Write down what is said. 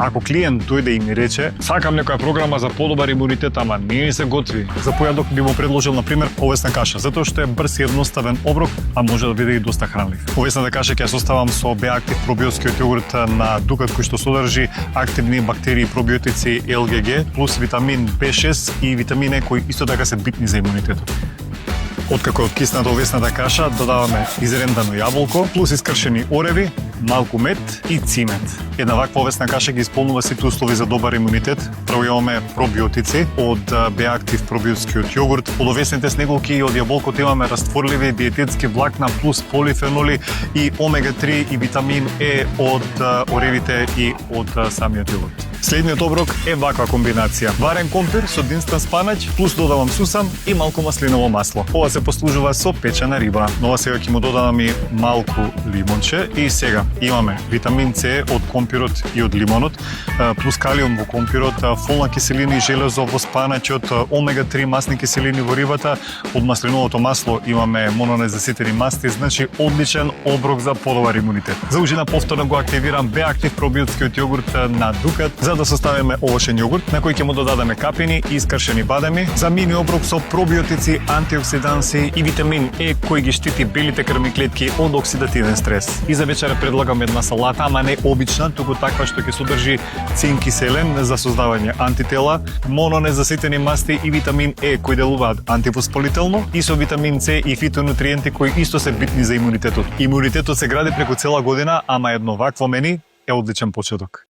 Ако клиент дојде и ми рече, сакам некоја програма за подобар имунитет, ама не ми се готви, за појадок би му предложил на пример овесна каша, затоа што е брз и едноставен оброк, а може да биде и доста хранлив. Овесната каша ќе ја составам со Б-актив пробиотскиот јогурт на Дукат кој што содржи активни бактерии и пробиотици ЛГГ плюс витамин B6 и витамин Е кои исто така се битни за имунитетот. Откако е откисната овесната каша, додаваме изрендано јаболко, плюс искршени ореви, малку мед и цимет. Една ваква овесна каша ги исполнува сите услови за добар имунитет. Прво имаме пробиотици од Б-актив пробиотскиот јогурт, од овесните снеголки и од јаболкото имаме растворливи диететски влакна плюс полифеноли и омега-3 и витамин Е од оревите и од самиот јогурт. Следниот оброк е ваква комбинација. Варен компир со динстан спанач, плюс додавам сусам и малку маслиново масло. Ова се послужува со печена риба. Нова сега ќе му додавам и малку лимонче и сега имаме витамин С од компирот и од лимонот, плюс калиум во компирот, фолна киселина и железо во спаначот, омега-3 масни киселини во рибата, од маслиновото масло имаме мононезаситени масти, значи одличен оброк за подобар имунитет. За ужина повторно го активирам Б-актив пробиотскиот јогурт на Дукат, за да составиме овошен јогурт на кој ќе му додадеме капини и искршени бадами, за мини оброк со пробиотици, антиоксиданси и витамин Е кој ги штити белите крвни клетки од оксидативен стрес. И за вечера предлагам една салата, ама не обична, туку таква што ќе содржи цинк и селен за создавање антитела, мононезаситени масти и витамин Е кои делуваат антивоспалително и со витамин С и фитонутриенти кои исто се битни за имунитетот. Имунитетот се гради преку цела година, ама едно вакво мени е одличен почеток.